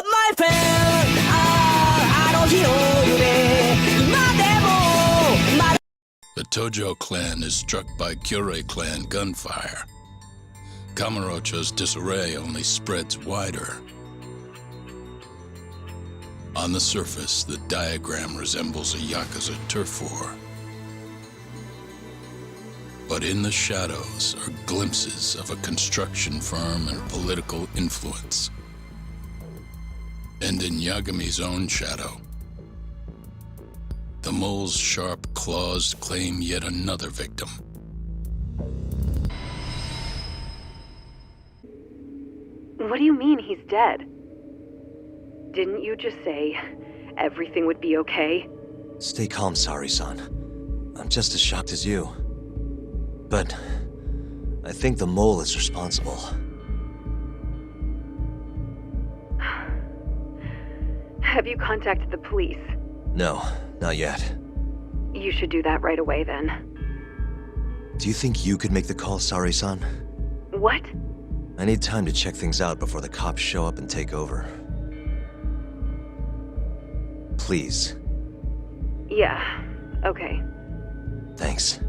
my friend あの日の夢今でもまだ The Tojo clan is struck by Kyorei Clan gunfire. Kamurocho's disarray only spreads wider. On the surface, the diagram resembles a yakuza turf war. But in the shadows are glimpses of a construction firm and political influence. And in Yagami's own shadow, the mole's sharp claws claim yet another victim. What do you mean he's dead? Didn't you just say everything would be okay? Stay calm, Sari-san. I'm just as shocked as you. But I think the mole is responsible. Have you contacted the police? No, not yet. You should do that right away then. Do you think you could make the call, Sari-san? What? I need time to check things out before the cops show up and take over. Please. Yeah, okay. Thanks.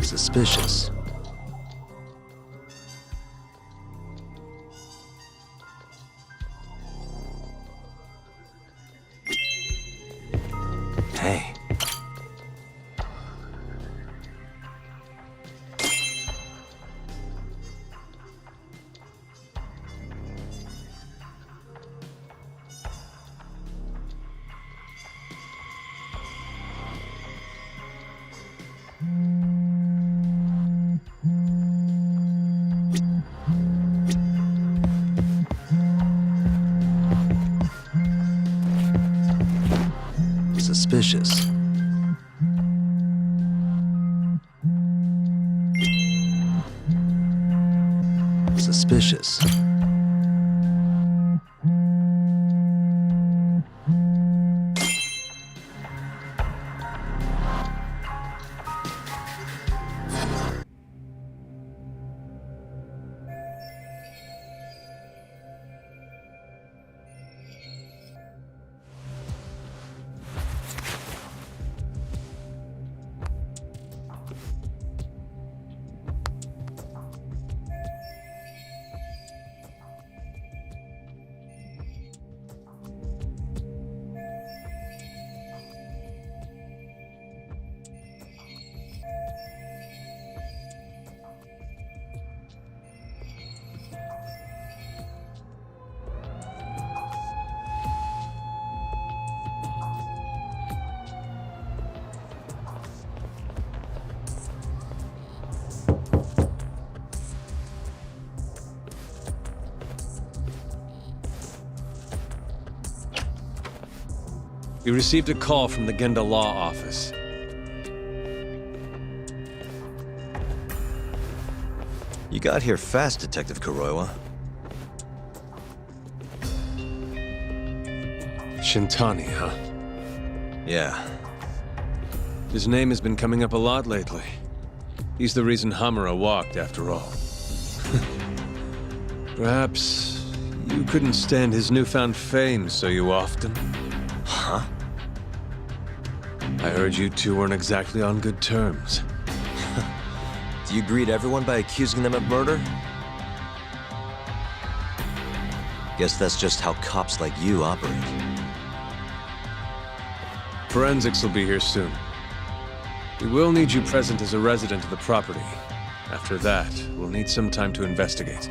Suspicious. Hey. Suspicious. Suspicious. We received a call from the Genda Law Office. You got here fast, Detective Kuroiwa. Shintani, huh? Yeah. His name has been coming up a lot lately. He's the reason Hamura walked, after all. Perhaps you couldn't stand his newfound fame so you often. Huh? I heard you two weren't exactly on good terms. Do you greet everyone by accusing them of murder? Guess that's just how cops like you operate. Forensics will be here soon. We will need you present as a resident of the property. After that, we'll need some time to investigate.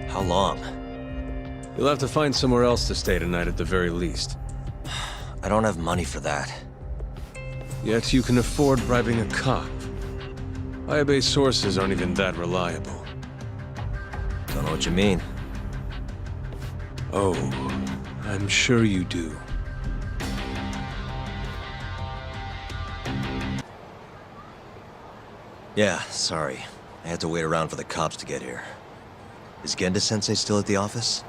How long? You'll have to find somewhere else to stay tonight at the very least. I don't have money for that. Yet you can afford bribing a cop. Ayabe's sources aren't even that reliable. Don't know what you mean. Oh, I'm sure you do. Yeah, sorry. I had to wait around for the cops to get here. Is Genda-sensei still at the office?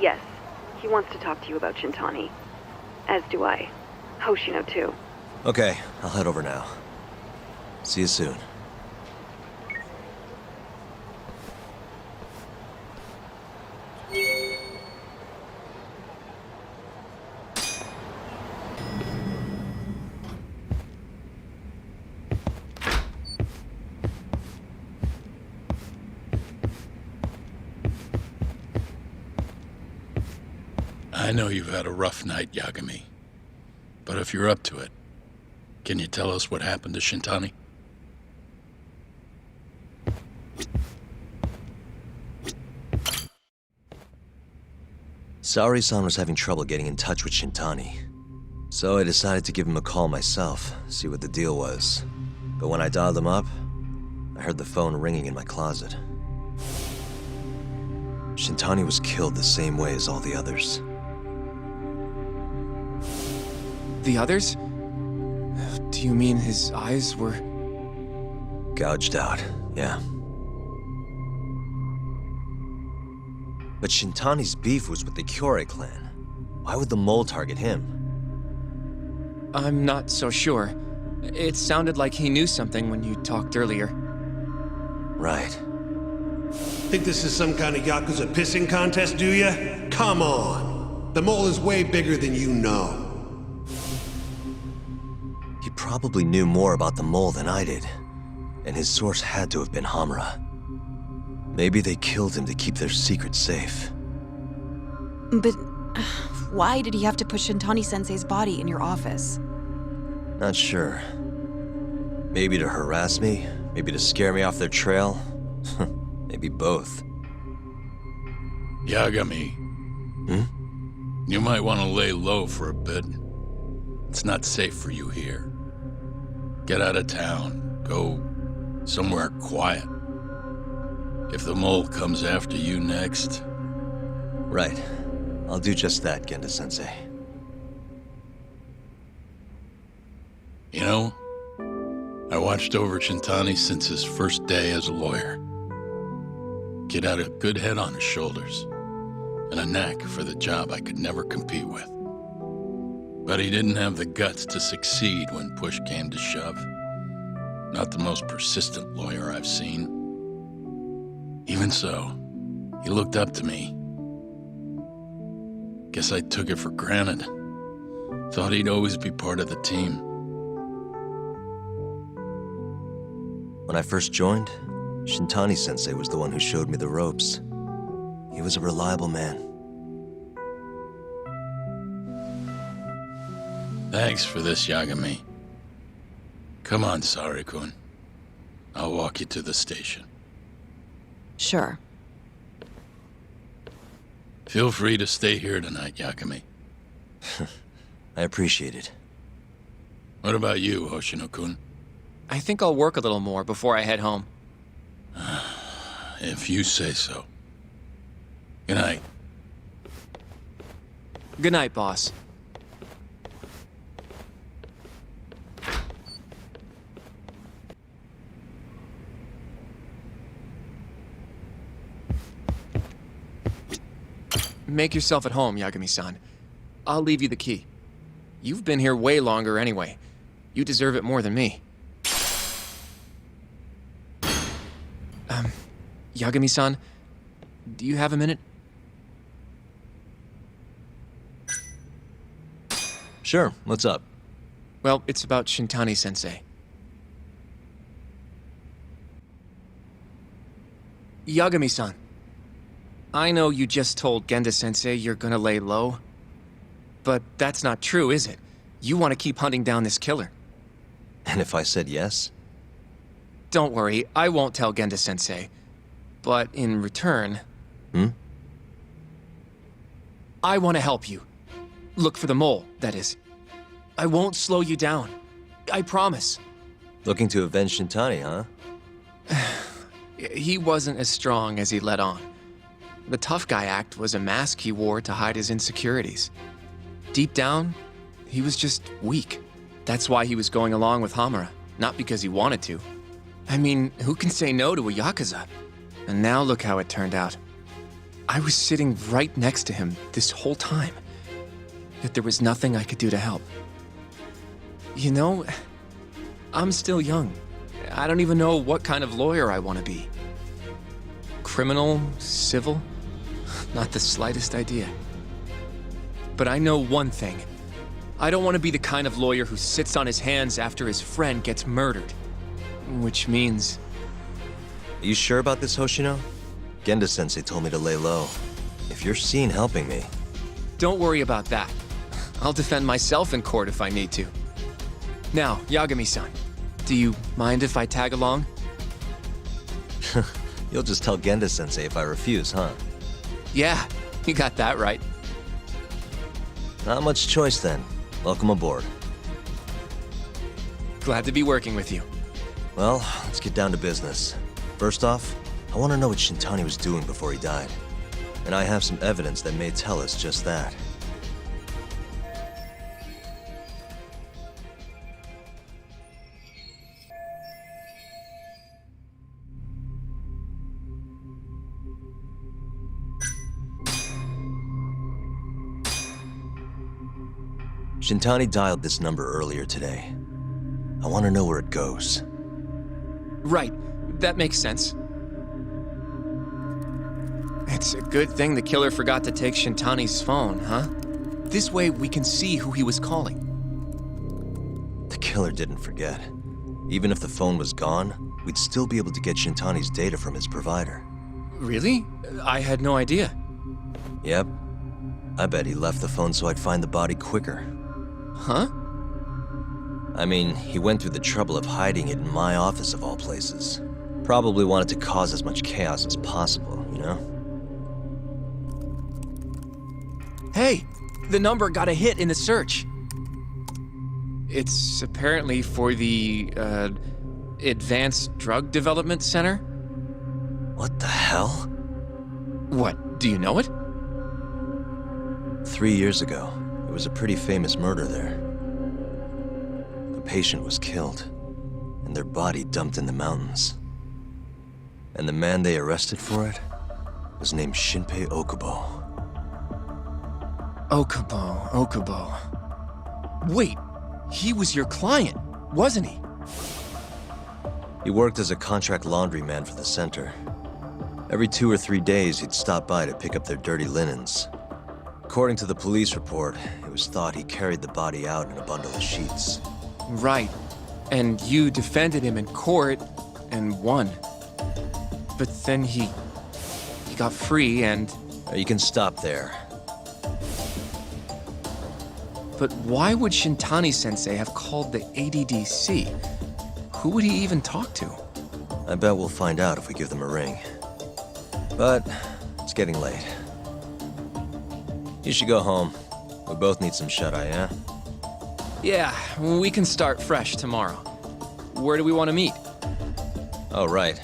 Yes, he wants to talk to you about Shintani. As do I. Hoshino, too. Okay, I'll head over now. See you soon. I know you've had a rough night, Yagami. But if you're up to it, can you tell us what happened to Shintani? Saori-san was having trouble getting in touch with Shintani. So I decided to give him a call myself, see what the deal was. But when I dialed him up, I heard the phone ringing in my closet. Shintani was killed the same way as all the others. The others? Do you mean his eyes were... Gouged out, yeah. But Shintani's beef was with the Kyorei Clan. Why would the mole target him? I'm not so sure. It sounded like he knew something when you talked earlier. Right. Think this is some kind of yakuza pissing contest, do ya? Come on! The mole is way bigger than you know. He probably knew more about the mole than I did. And his source had to have been Hamura. Maybe they killed him to keep their secret safe. But why did he have to put Shintani-sensei's body in your office? Not sure. Maybe to harass me, maybe to scare me off their trail. Maybe both. Yagami. You might want to lay low for a bit. It's not safe for you here. Get out of town. Go somewhere quiet. If the mole comes after you next... Right. I'll do just that, Genda-sensei. You know, I watched over Shintani since his first day as a lawyer. Kid had a good head on his shoulders, and a knack for the job I could never compete with. But he didn't have the guts to succeed when push came to shove. Not the most persistent lawyer I've seen. Even so, he looked up to me. Guess I took it for granted. Thought he'd always be part of the team. When I first joined, Shintani-sensei was the one who showed me the ropes. He was a reliable man. Thanks for this, Yagami. Come on, Sari-kun. I'll walk you to the station. Sure. Feel free to stay here tonight, Yagami. I appreciate it. What about you, Hoshino-kun? I think I'll work a little more before I head home. If you say so. Good night. Good night, boss. Make yourself at home, Yagami-san. I'll leave you the key. You've been here way longer anyway. You deserve it more than me. Yagami-san, do you have a minute? Sure, what's up? Well, it's about Shintani-sensei. Yagami-san, I know you just told Genda-sensei you're gonna lay low, but that's not true, is it? You want to keep hunting down this killer. And if I said yes? Don't worry, I won't tell Genda-sensei. But in return... I want to help you. Look for the mole, that is. I won't slow you down. I promise. Looking to avenge Shintani, huh? He wasn't as strong as he let on. The tough guy act was a mask he wore to hide his insecurities. Deep down, he was just weak. That's why he was going along with Hamura, not because he wanted to. I mean, who can say no to a yakuza? And now look how it turned out. I was sitting right next to him this whole time, yet there was nothing I could do to help. You know, I'm still young. I don't even know what kind of lawyer I want to be. Criminal? Civil? Not the slightest idea. But I know one thing. I don't want to be the kind of lawyer who sits on his hands after his friend gets murdered. Which means... Are you sure about this, Hoshino? Genda-sensei told me to lay low. If you're seen helping me... Don't worry about that. I'll defend myself in court if I need to. Now, Yagami-san, do you mind if I tag along? You'll just tell Genda-sensei if I refuse, huh? Yeah, you got that right. Not much choice then. Welcome aboard. Glad to be working with you. Well, let's get down to business. First off, I want to know what Shintani was doing before he died. And I have some evidence that may tell us just that. Shintani dialed this number earlier today. I want to know where it goes. Right, that makes sense. It's a good thing the killer forgot to take Shintani's phone, huh? This way we can see who he was calling. The killer didn't forget. Even if the phone was gone, we'd still be able to get Shintani's data from his provider. Really? I had no idea. Yep. I bet he left the phone so I'd find the body quicker. Huh? I mean, he went through the trouble of hiding it in my office of all places. Probably wanted to cause as much chaos as possible, you know? Hey, the number got a hit in the search. It's apparently for the, Advanced Drug Development Center? What the hell? What, do you know it? 3 years ago, there was a pretty famous murder there. A patient was killed, and their body dumped in the mountains. And the man they arrested for it was named Shinpei Okubo. Okubo. Wait, he was your client, wasn't he? He worked as a contract laundryman for the center. Every 2 or 3 days, he'd stop by to pick up their dirty linens. According to the police report, it was thought he carried the body out in a bundle of sheets. Right. And you defended him in court and won. But then he got free and... You can stop there. But why would Shintani-sensei have called the ADDC? Who would he even talk to? I bet we'll find out if we give them a ring. But it's getting late. You should go home. We both need some shut-eye, yeah? Yeah, we can start fresh tomorrow. Where do we want to meet? Oh, right.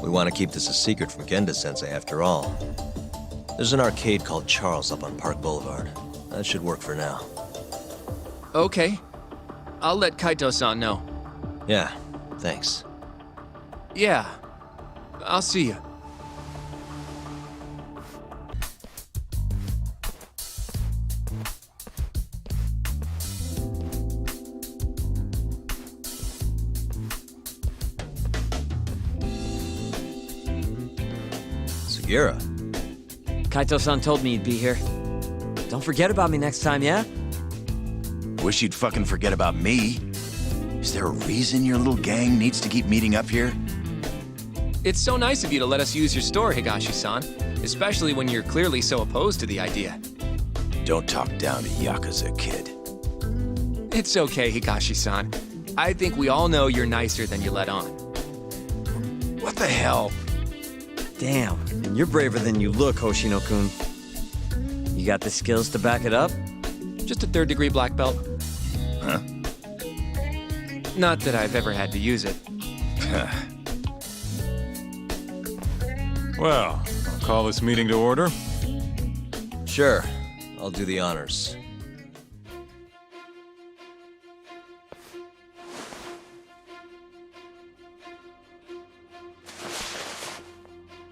We want to keep this a secret from Genda-sensei after all. There's an arcade called Charles up on Park Boulevard. That should work for now. Okay. I'll let Kaito-san know. Yeah, thanks. Yeah. I'll see you. Sugiura. Kaito-san told me you'd be here. Don't forget about me next time, yeah? Wish you'd fucking forget about me. Is there a reason your little gang needs to keep meeting up here? It's so nice of you to let us use your store, Higashi-san. Especially when you're clearly so opposed to the idea. Don't talk down to Yakuza, kid. It's okay, Higashi-san. I think we all know you're nicer than you let on. What the hell? Damn, and you're braver than you look, Hoshino-kun. You got the skills to back it up? Just a third-degree black belt. Huh? Not that I've ever had to use it. Well, I'll call this meeting to order. Sure, I'll do the honors.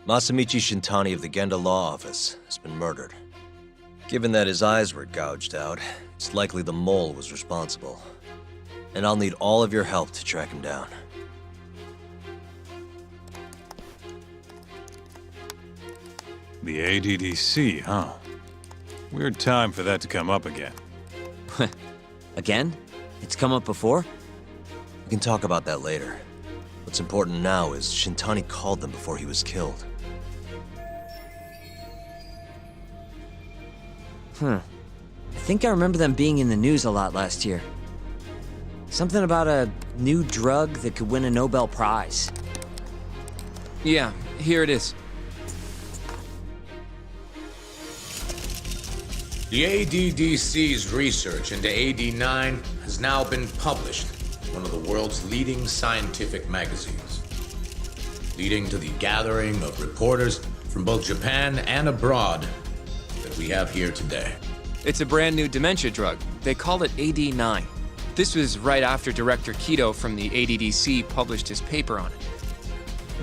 Masamichi Shintani of the Genda Law Office has been murdered. Given that his eyes were gouged out, it's likely the Mole was responsible. And I'll need all of your help to track him down. The ADDC, huh? Weird time for that to come up again. Again? It's come up before? We can talk about that later. What's important now is Shintani called them before he was killed. I think I remember them being in the news a lot last year. Something about a new drug that could win a Nobel Prize. Yeah, here it is. The ADDC's research into AD9 has now been published in one of the world's leading scientific magazines, leading to the gathering of reporters from both Japan and abroad that we have here today. It's a brand new dementia drug. They call it AD9. This was right after Director Kido from the ADDC published his paper on it.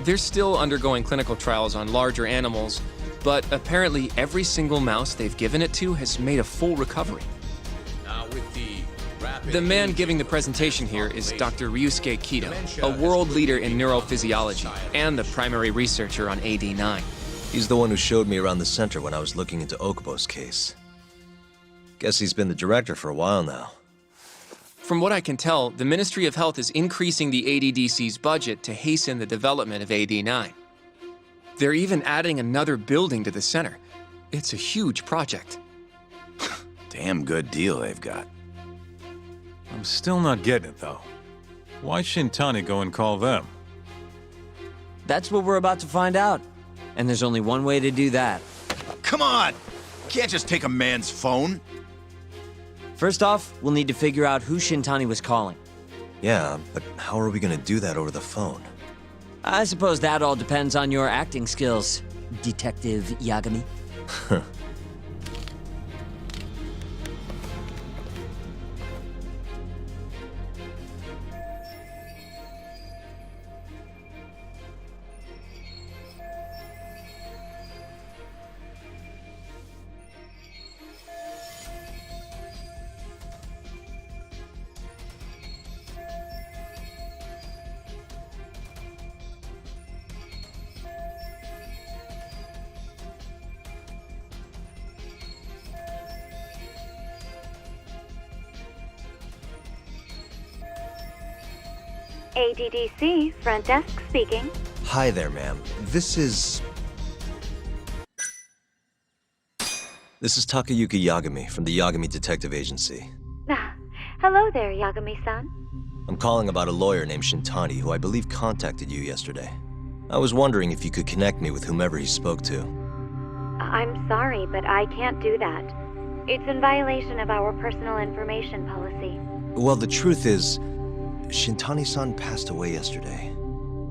They're still undergoing clinical trials on larger animals, but apparently every single mouse they've given it to has made a full recovery. Now with The man giving the presentation here is Dr. Ryusuke Kido, a world leader in neurophysiology and the primary researcher on AD9. He's the one who showed me around the center when I was looking into Okubo's case. Guess he's been the director for a while now. From what I can tell, the Ministry of Health is increasing the ADDC's budget to hasten the development of AD9. They're even adding another building to the center. It's a huge project. Damn good deal they've got. I'm still not getting it, though. Why Shintani go and call them? That's what we're about to find out. And there's only one way to do that. Come on! Can't just take a man's phone. First off, we'll need to figure out who Shintani was calling. Yeah, but how are we gonna do that over the phone? I suppose that all depends on your acting skills, Detective Yagami. ADDC, front desk speaking. Hi there, ma'am. This is Takayuki Yagami from the Yagami Detective Agency. Hello there, Yagami-san. I'm calling about a lawyer named Shintani who I believe contacted you yesterday. I was wondering if you could connect me with whomever he spoke to. I'm sorry, but I can't do that. It's in violation of our personal information policy. Well, the truth is, Shintani-san passed away yesterday.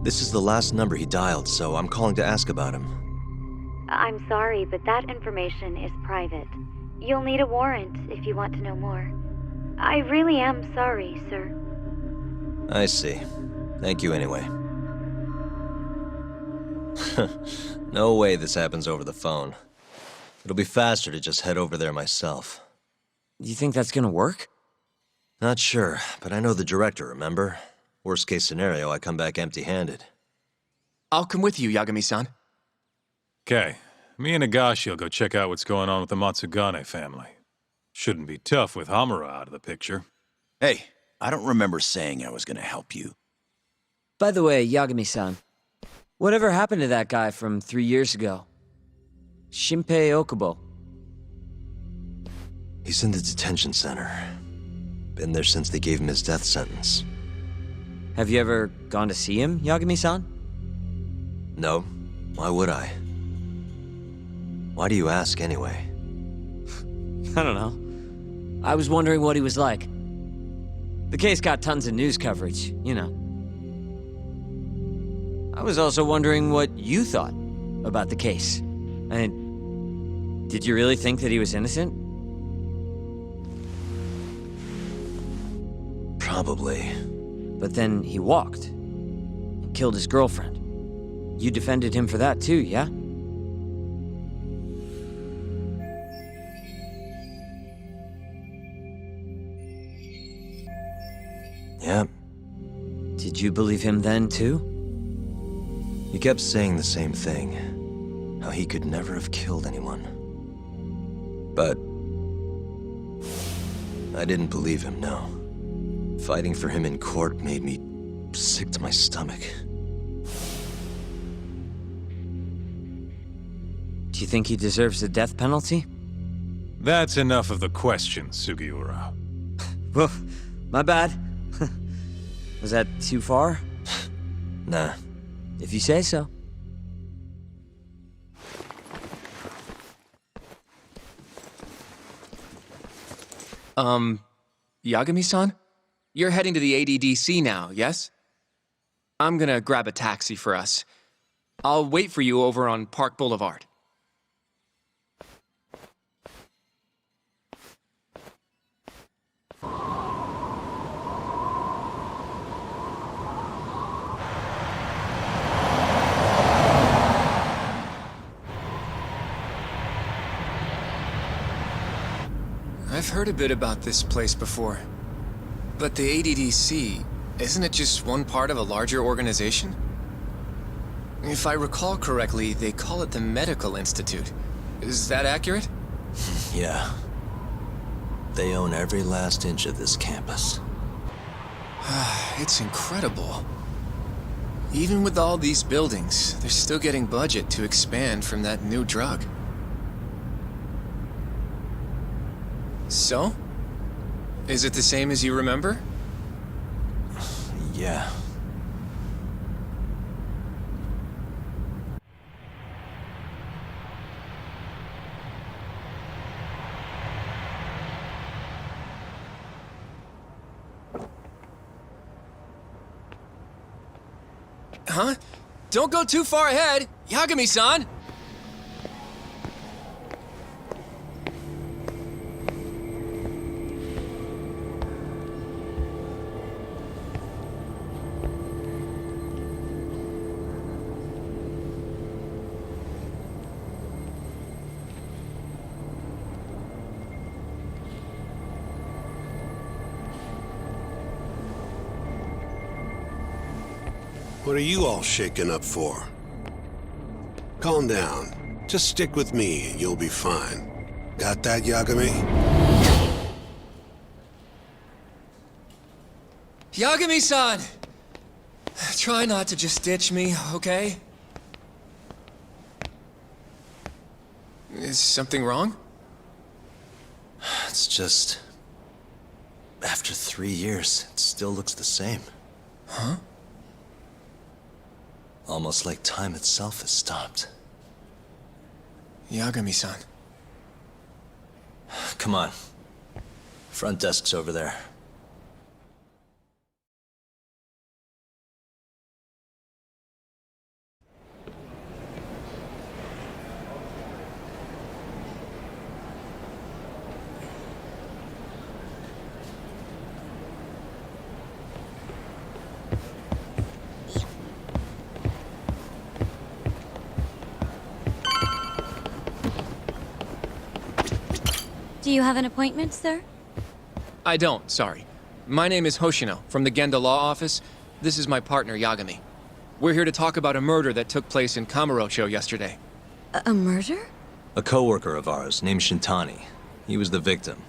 This is the last number he dialed, so I'm calling to ask about him. I'm sorry, but that information is private. You'll need a warrant if you want to know more. I really am sorry, sir. I see. Thank you anyway. No way this happens over the phone. It'll be faster to just head over there myself. You think that's gonna work? Not sure, but I know the director, remember? Worst case scenario, I come back empty-handed. I'll come with you, Yagami-san. Okay, me and Nagashi will go check out what's going on with the Matsugane family. Shouldn't be tough with Hamura out of the picture. Hey, I don't remember saying I was gonna help you. By the way, Yagami-san, whatever happened to that guy from 3 years ago? Shinpei Okubo. He's in the detention center. Been there since they gave him his death sentence. Have you ever gone to see him, Yagami-san? No. Why would I? Why do you ask, anyway? I don't know. I was wondering what he was like. The case got tons of news coverage, you know. I was also wondering what you thought about the case. And did you really think that he was innocent? Probably. But then he walked and killed his girlfriend. You defended him for that too, yeah? Yep. Did you believe him then too? He kept saying the same thing. How he could never have killed anyone. But I didn't believe him, no. Fighting for him in court made me sick to my stomach. Do you think he deserves the death penalty? That's enough of the questions, Sugiura. Well, my bad. Was that too far? Nah. If you say so. Yagami-san? You're heading to the ADDC now, yes? I'm gonna grab a taxi for us. I'll wait for you over on Park Boulevard. I've heard a bit about this place before. But the ADDC, isn't it just one part of a larger organization? If I recall correctly, they call it the Medical Institute. Is that accurate? Yeah. They own every last inch of this campus. It's incredible. Even with all these buildings, they're still getting budget to expand from that new drug. So? Is it the same as you remember? Yeah. Huh? Don't go too far ahead, Yagami-san! What are you all shaken up for? Calm down. Just stick with me and you'll be fine. Got that, Yagami? Yagami-san! Try not to just ditch me, okay? Is something wrong? It's just... After 3 years, it still looks the same. Huh? Almost like time itself has stopped. Yagami-san. Come on. Front desk's over there. Do you have an appointment, sir? I don't, sorry. My name is Hoshino, from the Genda Law Office. This is my partner, Yagami. We're here to talk about a murder that took place in Kamurocho yesterday. A murder? A coworker of ours named Shintani. He was the victim.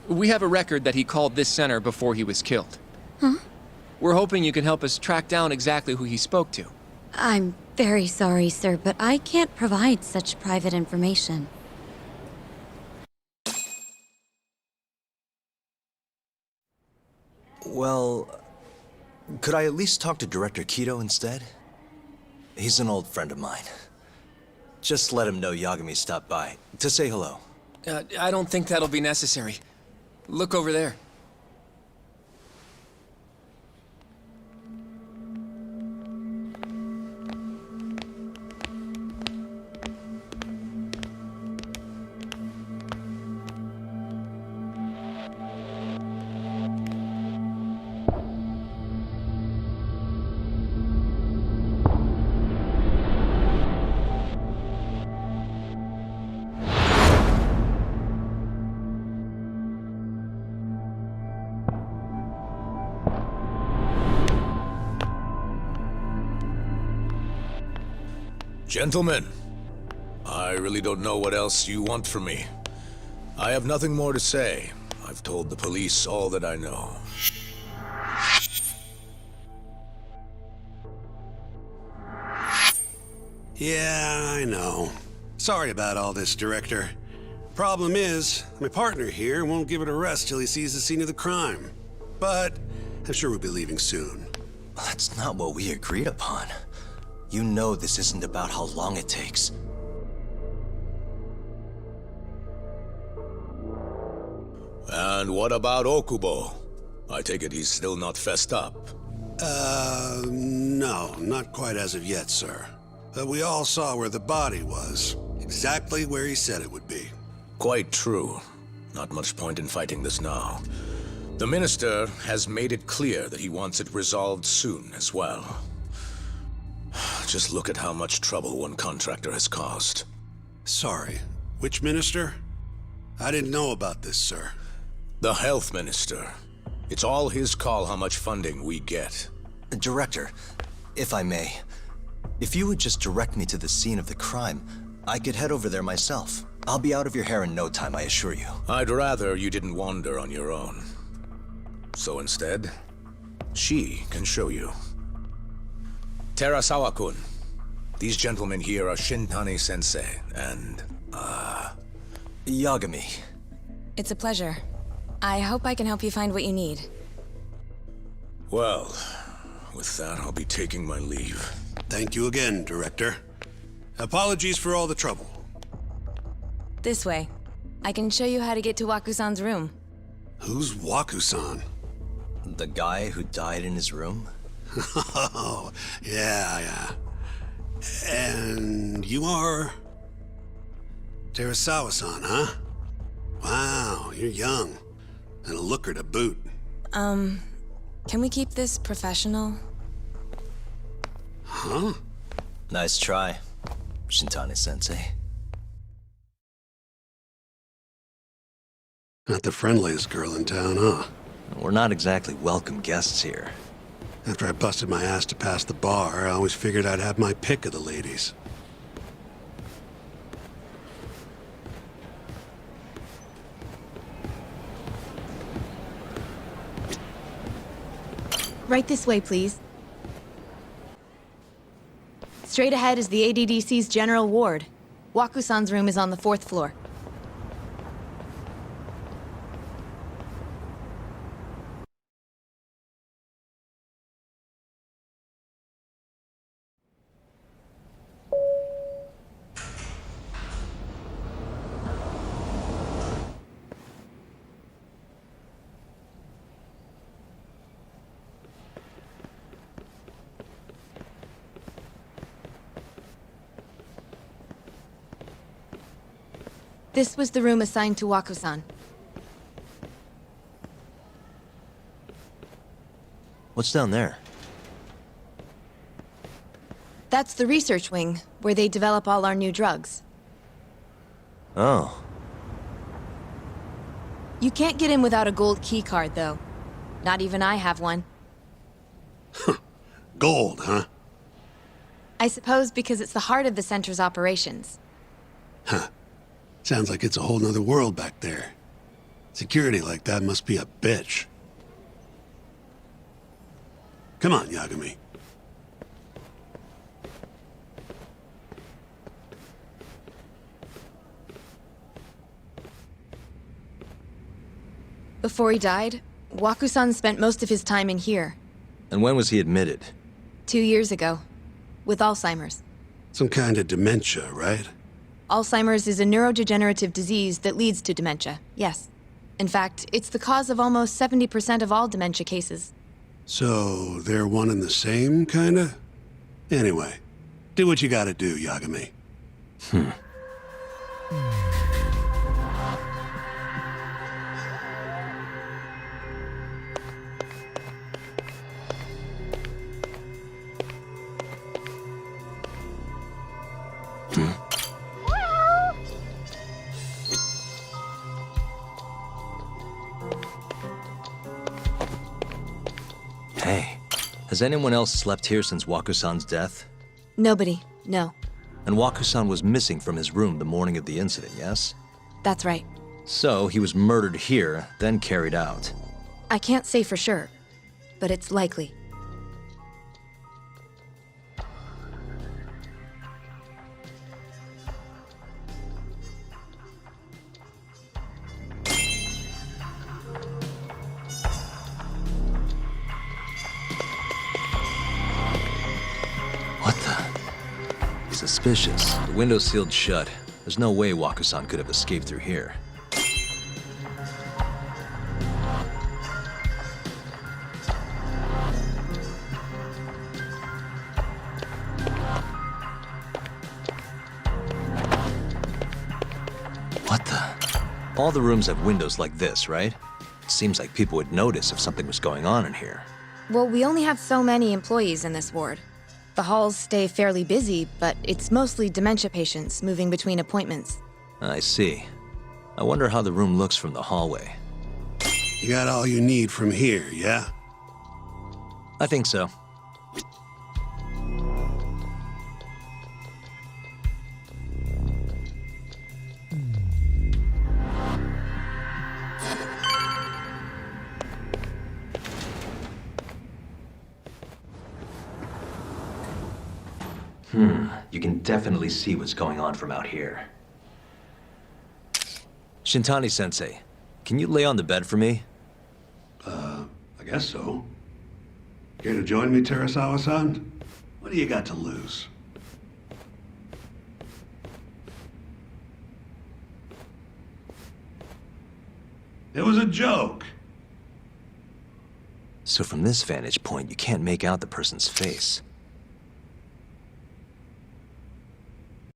We have a record that he called this center before he was killed. Huh? We're hoping you can help us track down exactly who he spoke to. I'm very sorry, sir, but I can't provide such private information. Well, could I at least talk to Director Kido instead? He's an old friend of mine. Just let him know Yagami stopped by, to say hello. I don't think that'll be necessary. Look over there. Gentlemen, I really don't know what else you want from me. I have nothing more to say. I've told the police all that I know. Yeah, I know. Sorry about all this, Director. Problem is, my partner here won't give it a rest till he sees the scene of the crime. But I'm sure we'll be leaving soon. That's not what we agreed upon. You know this isn't about how long it takes. And what about Okubo? I take it he's still not fessed up. No, not quite as of yet, sir. But we all saw where the body was. Exactly where he said it would be. Quite true. Not much point in fighting this now. The Minister has made it clear that he wants it resolved soon as well. Just look at how much trouble one contractor has caused. Sorry, which minister? I didn't know about this, sir. The Health Minister. It's all his call how much funding we get. Director, if I may, if you would just direct me to the scene of the crime, I could head over there myself. I'll be out of your hair in no time, I assure you. I'd rather you didn't wander on your own. So instead, she can show you. Terasawa-kun, these gentlemen here are Shintani-sensei and, Yagami. It's a pleasure. I hope I can help you find what you need. Well, with that, I'll be taking my leave. Thank you again, Director. Apologies for all the trouble. This way. I can show you how to get to Waku-san's room. Who's Waku-san? The guy who died in his room? Oh, yeah. And you are... Terasawa-san, huh? Wow, you're young. And a looker to boot. Can we keep this professional? Huh? Nice try, Shintani-sensei. Not the friendliest girl in town, huh? We're not exactly welcome guests here. After I busted my ass to pass the bar, I always figured I'd have my pick of the ladies. Right this way, please. Straight ahead is the ADDC's general ward. Waku-san's room is on the 4th floor. This was the room assigned to Waku-san. What's down there? That's the research wing, where they develop all our new drugs. Oh. You can't get in without a gold key card, though. Not even I have one. Gold, huh? I suppose because it's the heart of the center's operations. Huh. Sounds like it's a whole nother world back there. Security like that must be a bitch. Come on, Yagami. Before he died, Waku-san spent most of his time in here. And when was he admitted? 2 years ago. With Alzheimer's. Some kind of dementia, right? Alzheimer's is a neurodegenerative disease that leads to dementia, yes. In fact, it's the cause of almost 70% of all dementia cases. So, they're one and the same, kinda? Anyway, do what you gotta do, Yagami. Hey, has anyone else slept here since Waku-san's death? Nobody, no. And Waku-san was missing from his room the morning of the incident, yes? That's right. So he was murdered here, then carried out. I can't say for sure, but it's likely. What the? Suspicious. The window's sealed shut. There's no way Waku-san could have escaped through here. What the? All the rooms have windows like this, right? It seems like people would notice if something was going on in here. Well, we only have so many employees in this ward. The halls stay fairly busy, but it's mostly dementia patients moving between appointments. I see. I wonder how the room looks from the hallway. You got all you need from here, yeah? I think so. You can definitely see what's going on from out here. Shintani-sensei, can you lay on the bed for me? I guess so. Care to join me, Terasawa-san? What do you got to lose? It was a joke. So from this vantage point, you can't make out the person's face.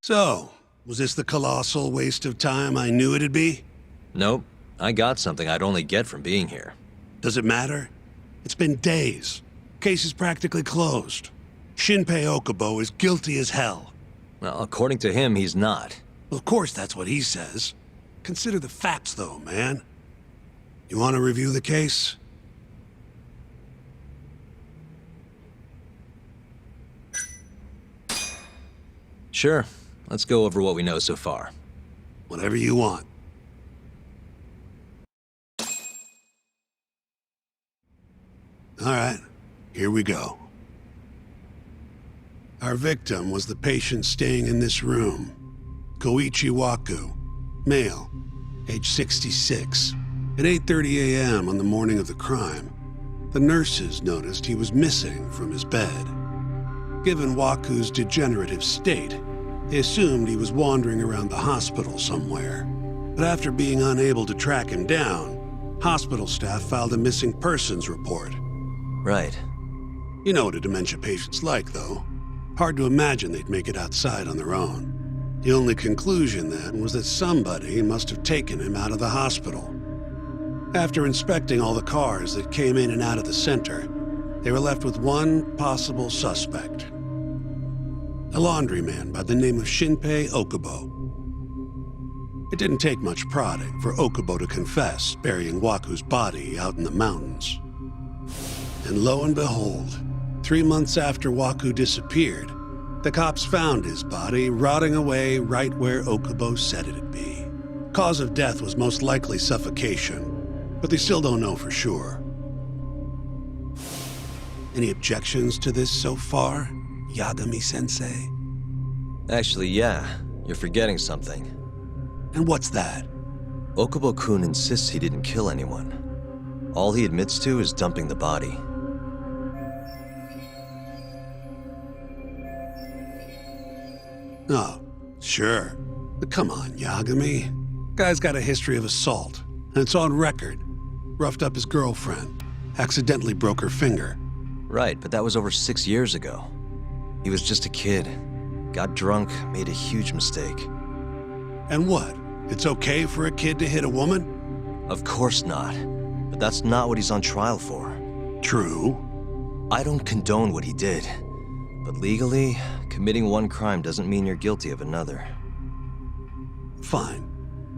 So, was this the colossal waste of time I knew it'd be? Nope. I got something I'd only get from being here. Does it matter? It's been days. Case is practically closed. Shinpei Okubo is guilty as hell. Well, according to him, he's not. Well, of course that's what he says. Consider the facts, though, man. You want to review the case? Sure. Let's go over what we know so far. Whatever you want. All right, here we go. Our victim was the patient staying in this room. Koichi Waku, male, age 66. At 8:30 a.m. on the morning of the crime, the nurses noticed he was missing from his bed. Given Waku's degenerative state, they assumed he was wandering around the hospital somewhere. But after being unable to track him down, hospital staff filed a missing persons report. Right. You know what a dementia patient's like, though. Hard to imagine they'd make it outside on their own. The only conclusion then was that somebody must have taken him out of the hospital. After inspecting all the cars that came in and out of the center, they were left with one possible suspect. A laundryman by the name of Shinpei Okubo. It didn't take much prodding for Okubo to confess burying Waku's body out in the mountains. And lo and behold, 3 months after Waku disappeared, the cops found his body rotting away right where Okubo said it'd be. Cause of death was most likely suffocation, but they still don't know for sure. Any objections to this so far, Yagami-sensei? Actually, yeah. You're forgetting something. And what's that? Okubo-kun insists he didn't kill anyone. All he admits to is dumping the body. Oh, sure. But come on, Yagami. Guy's got a history of assault, and it's on record. Roughed up his girlfriend, accidentally broke her finger. Right, but that was over 6 years ago. He was just a kid. Got drunk, made a huge mistake. And what? It's okay for a kid to hit a woman? Of course not. But that's not what he's on trial for. True. I don't condone what he did. But legally, committing one crime doesn't mean you're guilty of another. Fine.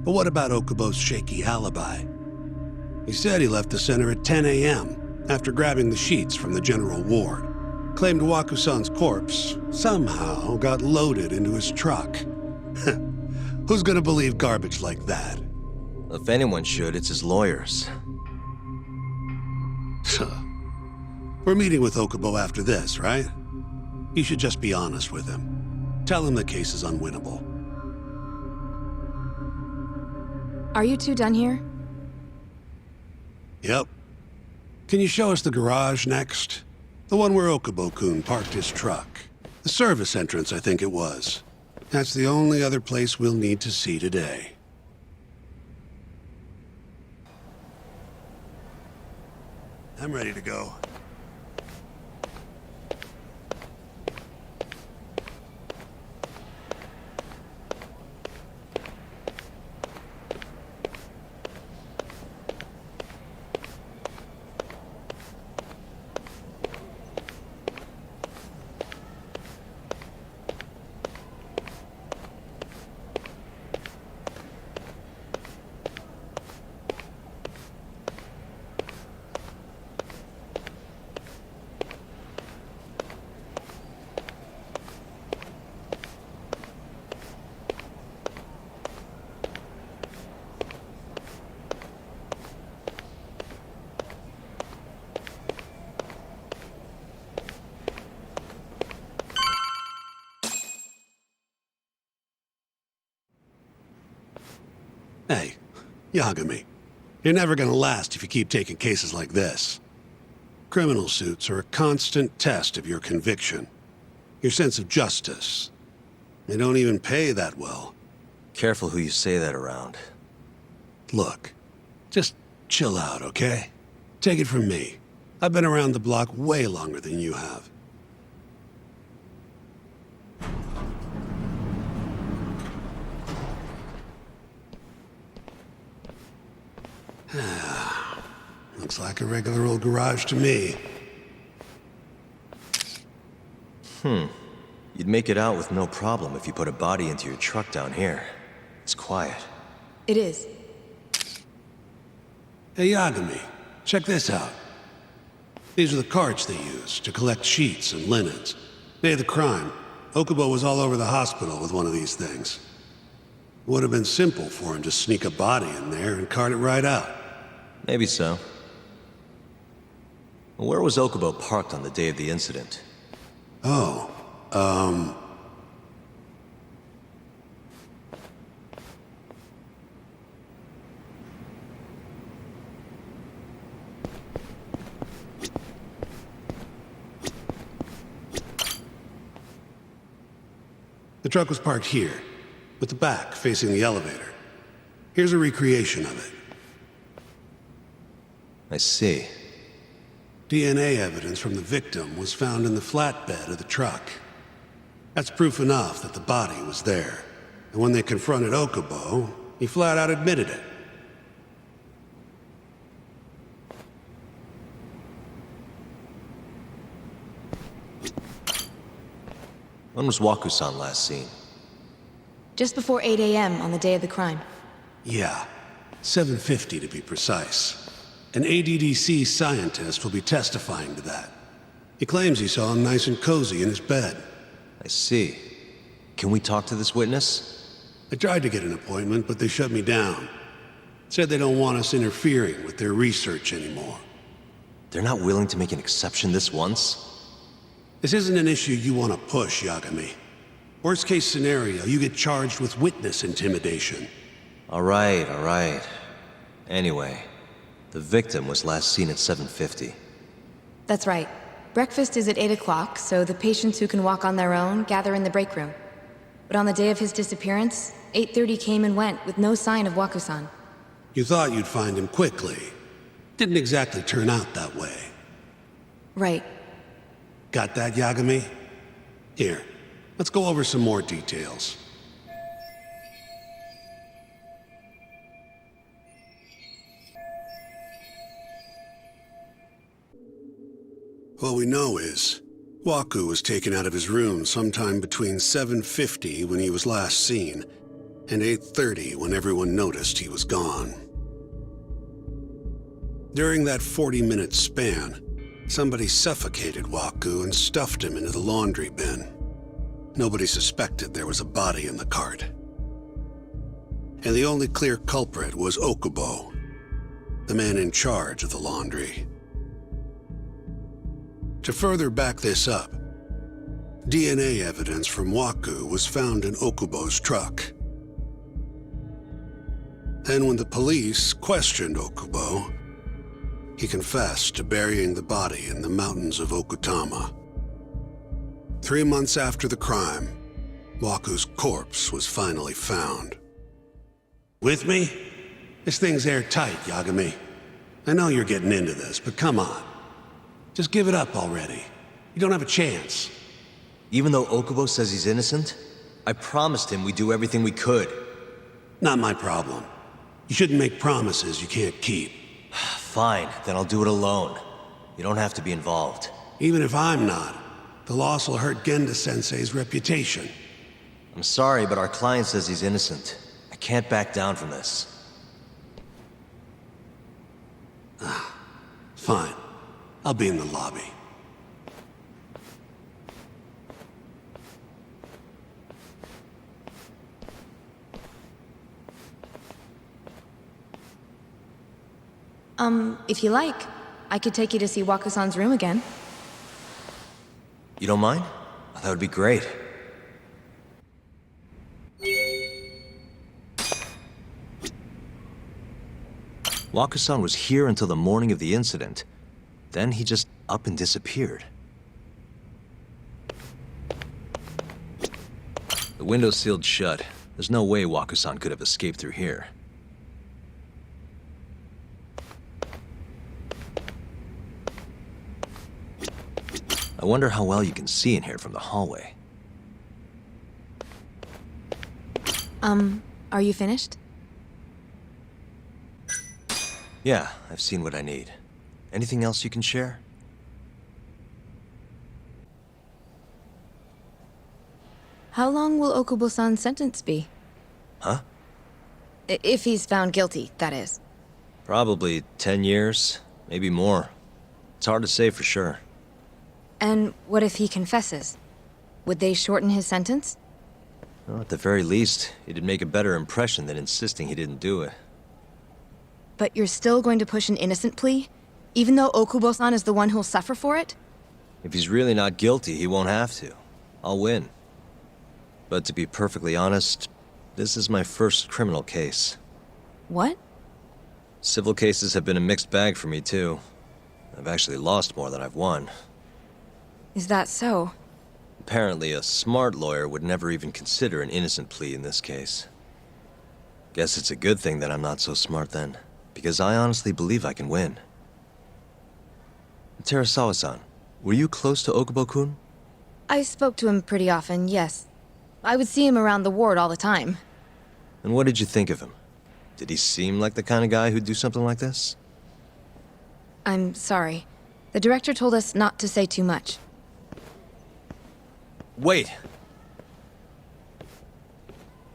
But what about Okubo's shaky alibi? He said he left the center at 10 a.m. after grabbing the sheets from the general ward. claimed Waku-san's corpse somehow got loaded into his truck. Who's gonna believe garbage like that? If anyone should, it's his lawyers. We're meeting with Okubo after this, right? You should just be honest with him. Tell him the case is unwinnable. Are you two done here? Yep. Can you show us the garage next? The one where Okubo-kun parked his truck. The service entrance, I think it was. That's the only other place we'll need to see today. I'm ready to go. Hey, Yagami, you're never gonna last if you keep taking cases like this. Criminal suits are a constant test of your conviction, your sense of justice. They don't even pay that well. Careful who you say that around. Look, just chill out, okay? Take it from me. I've been around the block way longer than you have. Looks like a regular old garage to me. You'd make it out with no problem if you put a body into your truck down here. It's quiet. It is. Hey, Yagami, check this out. These are the carts they use to collect sheets and linens. Day of the crime, Okubo was all over the hospital with one of these things. Would have been simple for him to sneak a body in there and cart it right out. Maybe so. Where was Okubo parked on the day of the incident? Oh, the truck was parked here, with the back facing the elevator. Here's a recreation of it. I see. DNA evidence from the victim was found in the flatbed of the truck. That's proof enough that the body was there. And when they confronted Okubo, he flat out admitted it. When was Waku-san last seen? Just before 8 a.m. on the day of the crime. Yeah, 7:50 to be precise. An ADDC scientist will be testifying to that. He claims he saw him nice and cozy in his bed. I see. Can we talk to this witness? I tried to get an appointment, but they shut me down. Said they don't want us interfering with their research anymore. They're not willing to make an exception this once? This isn't an issue you want to push, Yagami. Worst case scenario, you get charged with witness intimidation. All right. Anyway, the victim was last seen at 7:50. That's right. Breakfast is at 8 o'clock, so the patients who can walk on their own gather in the break room. But on the day of his disappearance, 8:30 came and went with no sign of Waku-san. You thought you'd find him quickly. Didn't exactly turn out that way. Right. Got that, Yagami? Here, let's go over some more details. What we know is, Waku was taken out of his room sometime between 7:50 when he was last seen, and 8:30 when everyone noticed he was gone. During that 40-minute span, Somebody suffocated Waku and stuffed him into the laundry bin. Nobody suspected there was a body in the cart. And the only clear culprit was Okubo, the man in charge of the laundry. To further back this up, DNA evidence from Waku was found in Okubo's truck. And when the police questioned Okubo, he confessed to burying the body in the mountains of Okutama. 3 months after the crime, Waku's corpse was finally found. With me? This thing's airtight, Yagami. I know you're getting into this, but come on. Just give it up already. You don't have a chance. Even though Okubo says he's innocent, I promised him we'd do everything we could. Not my problem. You shouldn't make promises you can't keep. Fine, then I'll do it alone. You don't have to be involved. Even if I'm not, the loss will hurt Genda-sensei's reputation. I'm sorry, but our client says he's innocent. I can't back down from this. Fine. I'll be in the lobby. If you like, I could take you to see Waku-san's room again. You don't mind? That would be great. Waku-san was here until the morning of the incident. Then he just up and disappeared. The window's sealed shut. There's no way Waku-san could have escaped through here. I wonder how well you can see in here from the hallway. Are you finished? Yeah, I've seen what I need. Anything else you can share? How long will Okubo-san's sentence be? Huh? If he's found guilty, that is. Probably 10 years, maybe more. It's hard to say for sure. And what if he confesses? Would they shorten his sentence? Well, at the very least, it'd make a better impression than insisting he didn't do it. But you're still going to push an innocent plea? Even though Okubo-san is the one who'll suffer for it? If he's really not guilty, he won't have to. I'll win. But to be perfectly honest, this is my first criminal case. What? Civil cases have been a mixed bag for me, too. I've actually lost more than I've won. Is that so? Apparently, a smart lawyer would never even consider an innocent plea in this case. Guess it's a good thing that I'm not so smart then, because I honestly believe I can win. Terasawa-san, were you close to Okubo-kun? I spoke to him pretty often, yes. I would see him around the ward all the time. And what did you think of him? Did he seem like the kind of guy who'd do something like this? I'm sorry. The director told us not to say too much. Wait!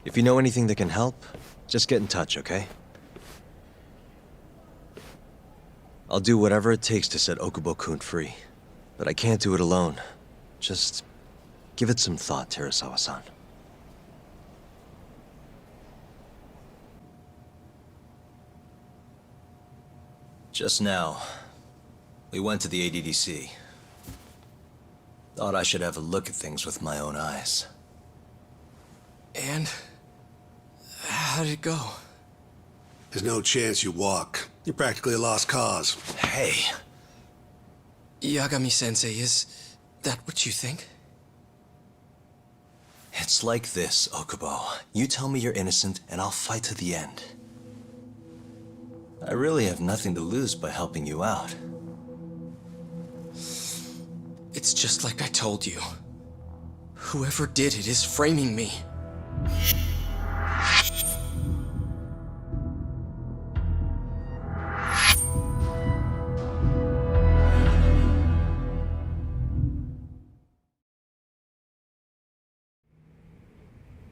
If you know anything that can help, just get in touch, okay? I'll do whatever it takes to set Okubo-kun free. But I can't do it alone. Just give it some thought, Terasawa-san. Just now, we went to the ADDC. Thought I should have a look at things with my own eyes. And how did it go? There's no chance you walk. You're practically a lost cause. Hey. Yagami-sensei, is that what you think? It's like this, Okubo. You tell me you're innocent, and I'll fight to the end. I really have nothing to lose by helping you out. It's just like I told you. Whoever did it is framing me.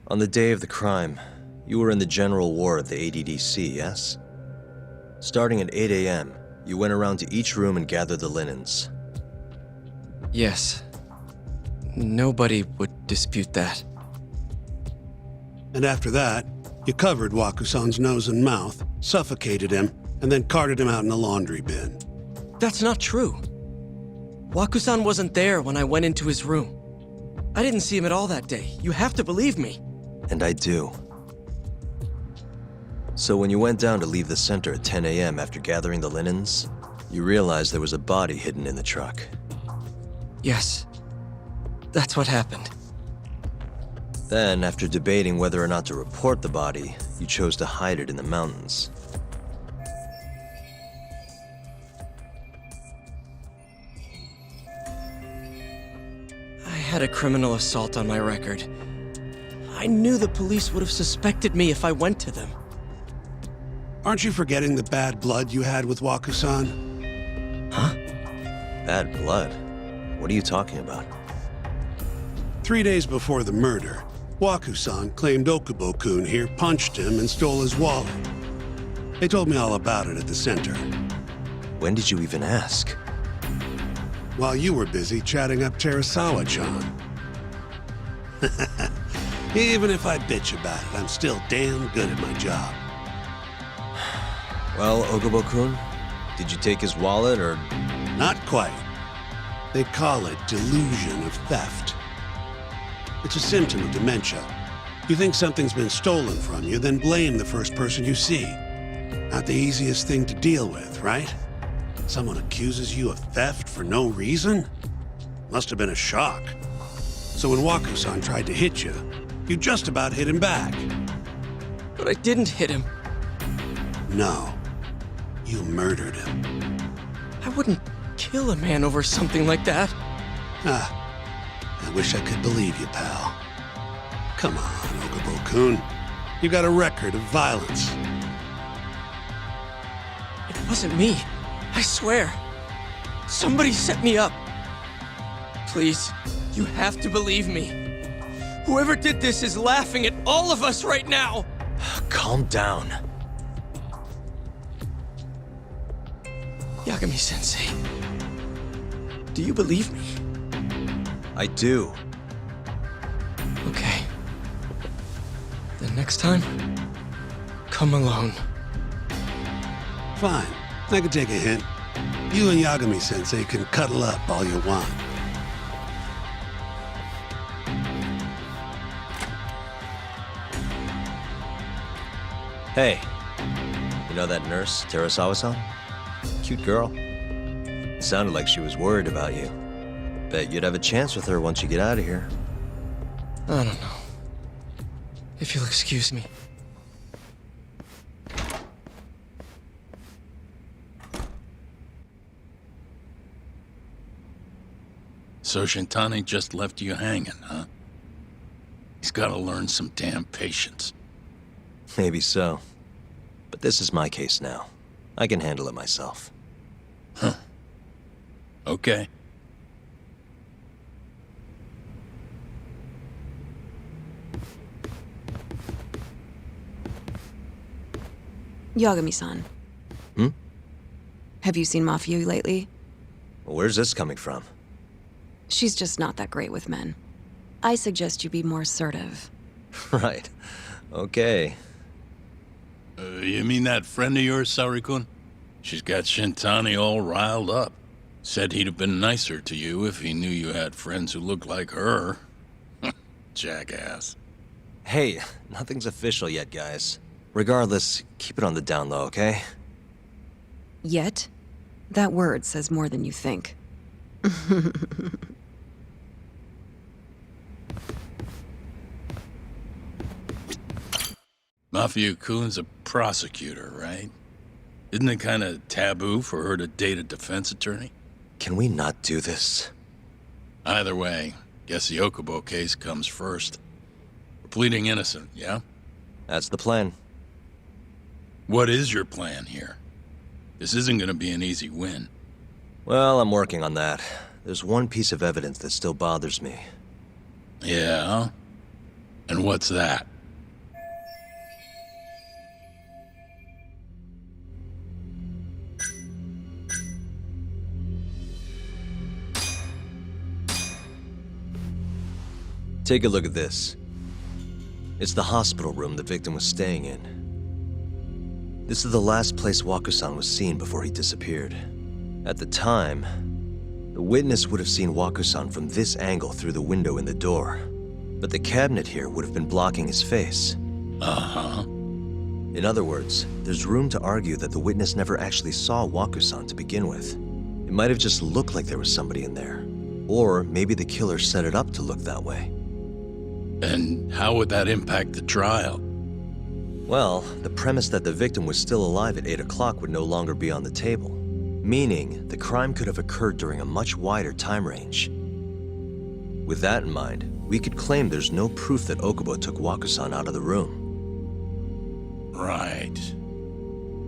On the day of the crime, you were in the general ward at the ADDC, yes? Starting at 8 a.m., you went around to each room and gathered the linens. Yes. Nobody would dispute that. And after that, you covered Waku-san's nose and mouth, suffocated him, and then carted him out in a laundry bin. That's not true. Waku-san wasn't there when I went into his room. I didn't see him at all that day. You have to believe me. And I do. So when you went down to leave the center at 10 a.m. after gathering the linens, you realized there was a body hidden in the truck. Yes. That's what happened. Then, after debating whether or not to report the body, you chose to hide it in the mountains. I had a criminal assault on my record. I knew the police would have suspected me if I went to them. Aren't you forgetting the bad blood you had with Waku-san? Huh? Bad blood? What are you talking about? 3 days before the murder, Waku-san claimed Okubo-kun here punched him and stole his wallet. They told me all about it at the center. When did you even ask? While you were busy chatting up Terasawa-chan. Even if I bitch about it, I'm still damn good at my job. Well, Okubo-kun, did you take his wallet or... Not quite. They call it delusion of theft. It's a symptom of dementia. You think something's been stolen from you, then blame the first person you see. Not the easiest thing to deal with, right? Someone accuses you of theft for no reason? Must have been a shock. So when Waku-san tried to hit you, you just about hit him back. But I didn't hit him. No. You murdered him. I wouldn't kill a man over something like that. I wish I could believe you, pal. Come on, Okubo-kun. You got a record of violence. It wasn't me. I swear. Somebody set me up. Please, you have to believe me. Whoever did this is laughing at all of us right now. Calm down. Yagami-sensei, do you believe me? I do. Okay. Then next time, come alone. Fine. I can take a hint. You and Yagami-sensei can cuddle up all you want. Hey, you know that nurse, Terasawa-san? Cute girl. Sounded like she was worried about you. Bet you'd have a chance with her once you get out of here. I don't know. If you'll excuse me. So Shintani just left you hanging, huh? He's gotta learn some damn patience. Maybe so. But this is my case now. I can handle it myself. Huh. Okay. Yagami-san. Hmm? Have you seen Mafio lately? Where's this coming from? She's just not that great with men. I suggest you be more assertive. Right. Okay. You mean that friend of yours, Saori-kun? She's got Shintani all riled up. Said he'd have been nicer to you if he knew you had friends who looked like her. Jackass. Hey, nothing's official yet, guys. Regardless, keep it on the down low, okay? Yet? That word says more than you think. Mafia-kun's a prosecutor, right? Isn't it kind of taboo for her to date a defense attorney? Can we not do this? Either way, guess the Okubo case comes first. We're pleading innocent, yeah? That's the plan. What is your plan here? This isn't gonna be an easy win. Well, I'm working on that. There's one piece of evidence that still bothers me. Yeah? And what's that? Take a look at this. It's the hospital room the victim was staying in. This is the last place Waku-san was seen before he disappeared. At the time, the witness would have seen Waku-san from this angle through the window in the door, but the cabinet here would have been blocking his face. Uh-huh. In other words, there's room to argue that the witness never actually saw Waku-san to begin with. It might have just looked like there was somebody in there. Or maybe the killer set it up to look that way. And how would that impact the trial? Well, the premise that the victim was still alive at 8 o'clock would no longer be on the table. Meaning, the crime could have occurred during a much wider time range. With that in mind, we could claim there's no proof that Okubo took Waku-san out of the room. Right.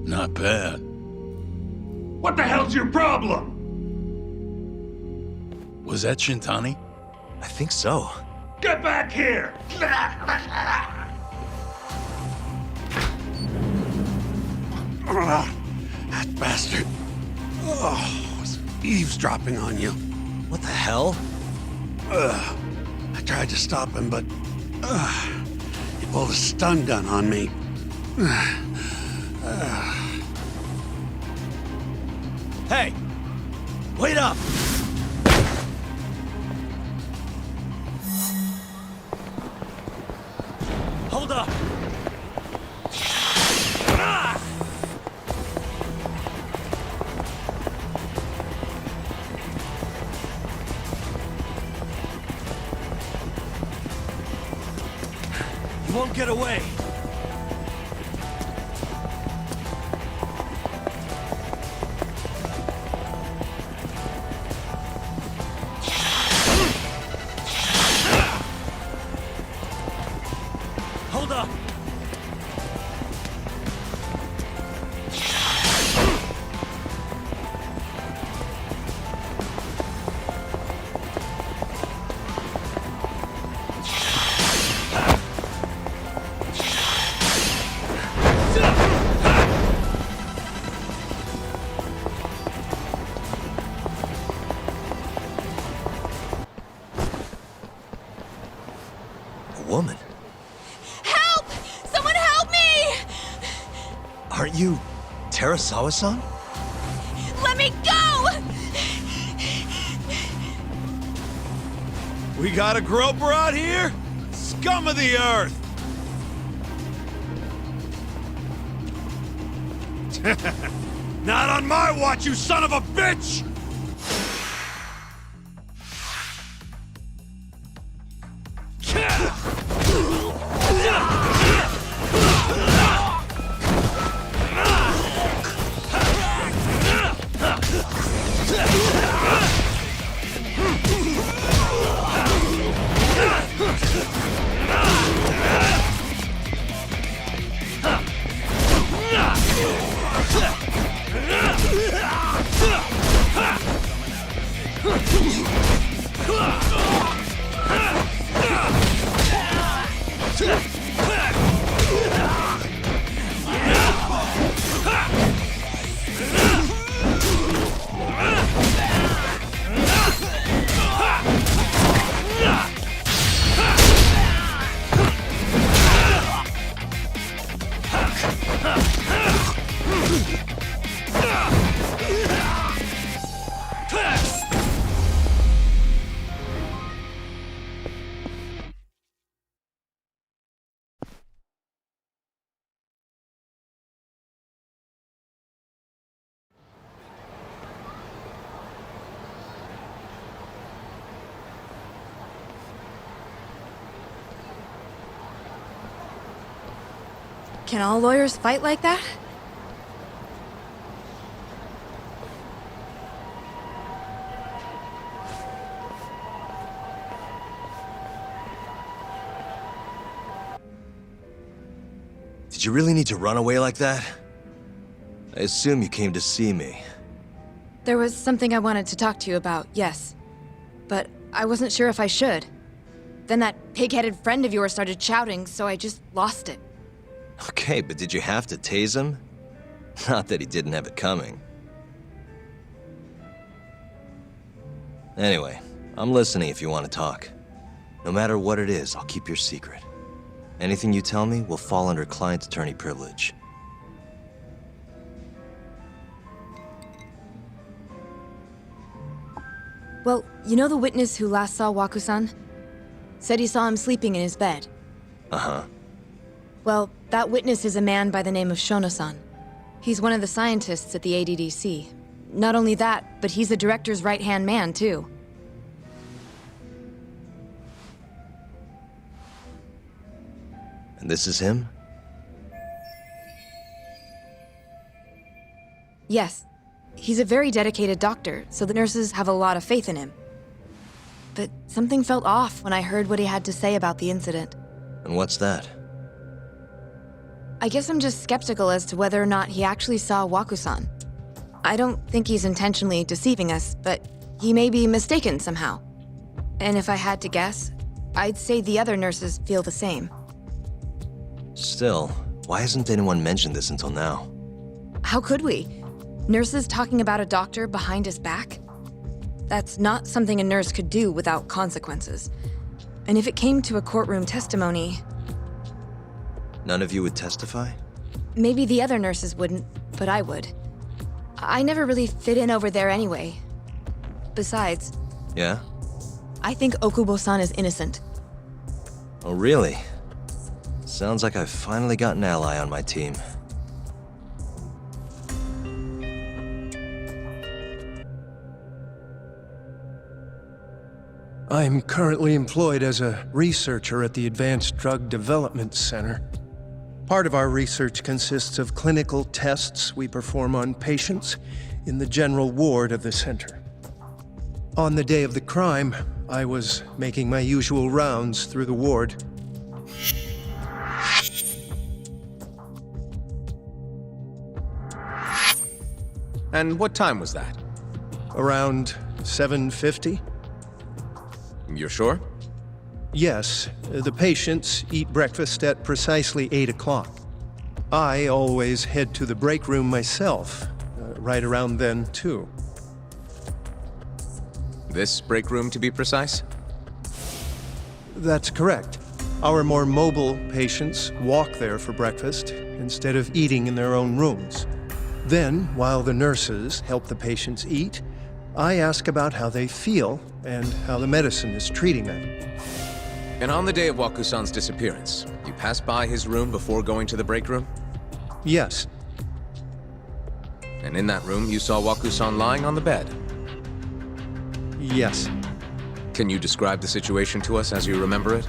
Not bad. What the hell's your problem? Was that Shintani? I think so. Get back here! That bastard. Oh, was eavesdropping on you. What the hell? I tried to stop him, but he pulled a stun gun on me. Hey! Wait up! Hold up! You won't get away! Hold up! A woman? Help! Someone help me! Aren't you Terasawa-san? Let me go! We got a groper out here? Scum of the earth! Not on my watch, you son of a bitch! Can all lawyers fight like that? Did you really need to run away like that? I assume you came to see me. There was something I wanted to talk to you about, yes. But I wasn't sure if I should. Then that pig-headed friend of yours started shouting, so I just lost it. Okay, but did you have to tase him? Not that he didn't have it coming. Anyway, I'm listening if you want to talk. No matter what it is, I'll keep your secret. Anything you tell me will fall under client-attorney privilege. Well, you know the witness who last saw Waku-san? Said he saw him sleeping in his bed. Uh-huh. Well, that witness is a man by the name of Shono-san. He's one of the scientists at the ADDC. Not only that, but he's the director's right-hand man, too. And this is him? Yes. He's a very dedicated doctor, so the nurses have a lot of faith in him. But something felt off when I heard what he had to say about the incident. And what's that? I guess I'm just skeptical as to whether or not he actually saw Waku-san. I don't think he's intentionally deceiving us, but he may be mistaken somehow. And if I had to guess, I'd say the other nurses feel the same. Still, why hasn't anyone mentioned this until now? How could we? Nurses talking about a doctor behind his back? That's not something a nurse could do without consequences. And if it came to a courtroom testimony... None of you would testify? Maybe the other nurses wouldn't, but I would. I never really fit in over there anyway. Besides... Yeah? I think Okubo-san is innocent. Oh, really? Sounds like I've finally got an ally on my team. I'm currently employed as a researcher at the Advanced Drug Development Center. Part of our research consists of clinical tests we perform on patients in the general ward of the center. On the day of the crime, I was making my usual rounds through the ward. And what time was that? Around 7:50? You're sure? Yes, the patients eat breakfast at precisely 8 o'clock. I always head to the break room myself, right around then, too. This break room, to be precise? That's correct. Our more mobile patients walk there for breakfast instead of eating in their own rooms. Then, while the nurses help the patients eat, I ask about how they feel and how the medicine is treating them. And on the day of Waku-san's disappearance, you passed by his room before going to the break room? Yes. And in that room, you saw Waku-san lying on the bed? Yes. Can you describe the situation to us as you remember it?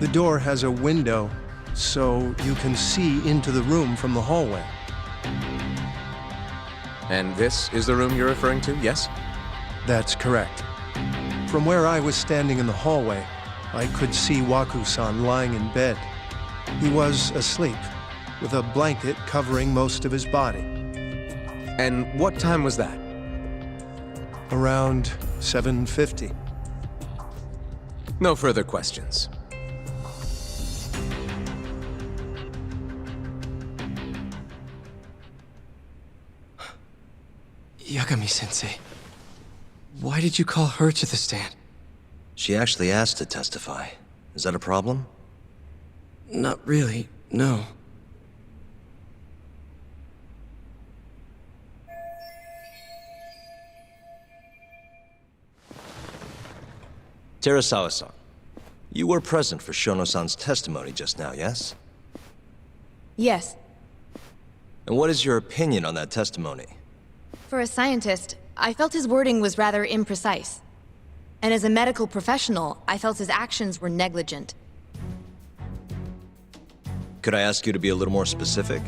The door has a window, so you can see into the room from the hallway. And this is the room you're referring to, yes? That's correct. From where I was standing in the hallway, I could see Waku-san lying in bed. He was asleep, with a blanket covering most of his body. And what time was that? Around 7:50. No further questions. Yagami-sensei, why did you call her to the stand? She actually asked to testify. Is that a problem? Not really, no. Terasawa-san, you were present for Shono-san's testimony just now, yes? Yes. And what is your opinion on that testimony? For a scientist, I felt his wording was rather imprecise. And as a medical professional, I felt his actions were negligent. Could I ask you to be a little more specific?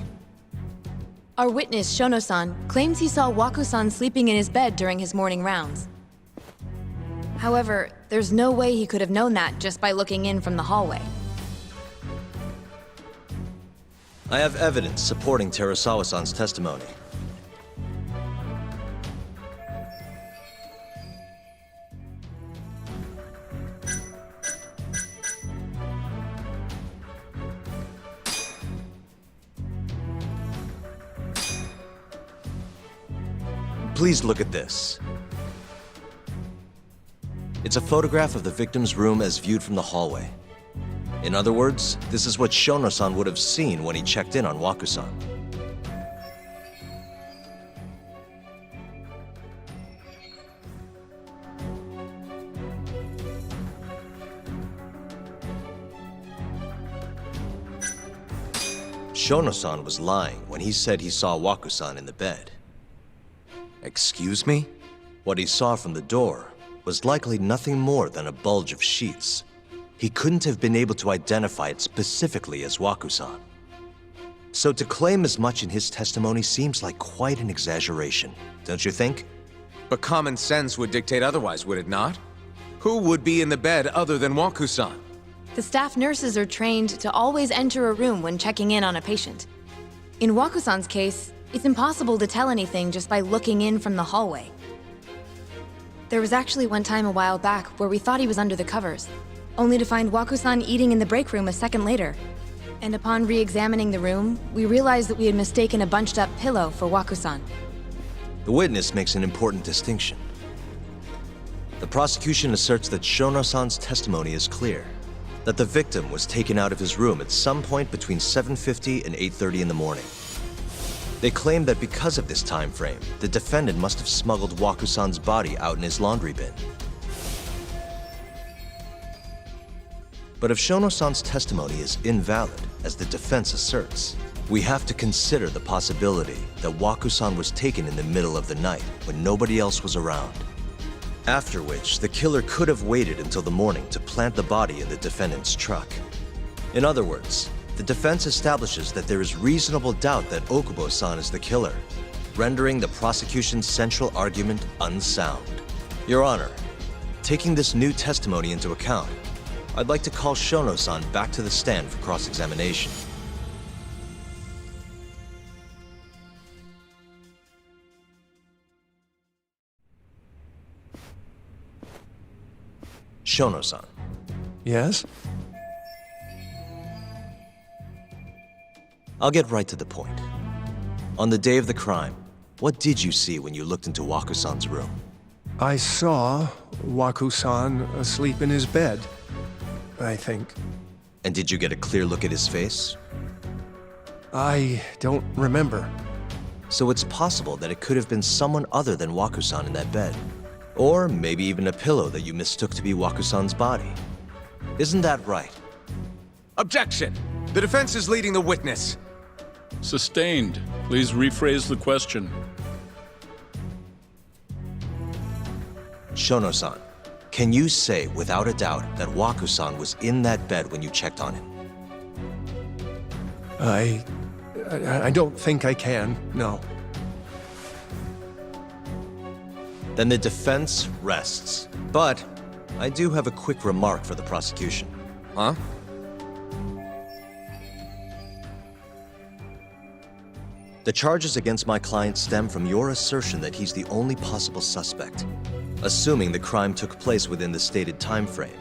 Our witness, Shono-san, claims he saw Waku-san sleeping in his bed during his morning rounds. However, there's no way he could have known that just by looking in from the hallway. I have evidence supporting Terasawa-san's testimony. Please look at this. It's a photograph of the victim's room as viewed from the hallway. In other words, this is what Shono-san would have seen when he checked in on Waku-san. Shono-san was lying when he said he saw Waku-san in the bed. Excuse me? What he saw from the door was likely nothing more than a bulge of sheets. He couldn't have been able to identify it specifically as Waku-san. So to claim as much in his testimony seems like quite an exaggeration, don't you think? But common sense would dictate otherwise, would it not? Who would be in the bed other than Waku-san? The staff nurses are trained to always enter a room when checking in on a patient. In Waku-san's case, it's impossible to tell anything just by looking in from the hallway. There was actually one time a while back where we thought he was under the covers, only to find Waku-san eating in the break room a second later. And upon re-examining the room, we realized that we had mistaken a bunched-up pillow for Waku-san. The witness makes an important distinction. The prosecution asserts that Shono-san's testimony is clear, that the victim was taken out of his room at some point between 7:50 and 8:30 in the morning. They claim that because of this time frame, the defendant must have smuggled Waku-san's body out in his laundry bin. But if Shono-san's testimony is invalid, as the defense asserts, we have to consider the possibility that Waku-san was taken in the middle of the night when nobody else was around. After which, the killer could have waited until the morning to plant the body in the defendant's truck. In other words, the defense establishes that there is reasonable doubt that Okubo-san is the killer, rendering the prosecution's central argument unsound. Your Honor, taking this new testimony into account, I'd like to call Shono-san back to the stand for cross-examination. Shono-san. Yes? I'll get right to the point. On the day of the crime, what did you see when you looked into Waku-san's room? I saw Waku-san asleep in his bed, I think. And did you get a clear look at his face? I don't remember. So it's possible that it could have been someone other than Waku-san in that bed. Or maybe even a pillow that you mistook to be Waku-san's body. Isn't that right? Objection! The defense is leading the witness. Sustained. Please rephrase the question. Shono-san, can you say without a doubt that Waku-san was in that bed when you checked on him? I don't think I can, no. Then the defense rests. But I do have a quick remark for the prosecution. Huh? The charges against my client stem from your assertion that he's the only possible suspect, assuming the crime took place within the stated time frame.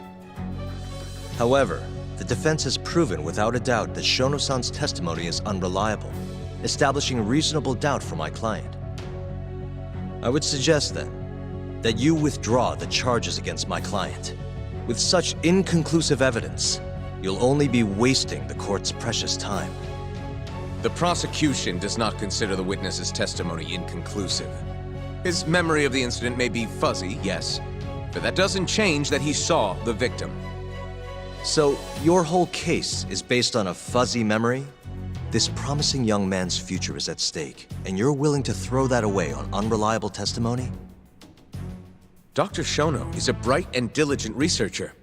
However, the defense has proven without a doubt that Shono-san's testimony is unreliable, establishing reasonable doubt for my client. I would suggest then that you withdraw the charges against my client. With such inconclusive evidence, you'll only be wasting the court's precious time. The prosecution does not consider the witness's testimony inconclusive. His memory of the incident may be fuzzy, yes, but that doesn't change that he saw the victim. So, your whole case is based on a fuzzy memory? This promising young man's future is at stake, and you're willing to throw that away on unreliable testimony? Dr. Shono is a bright and diligent researcher.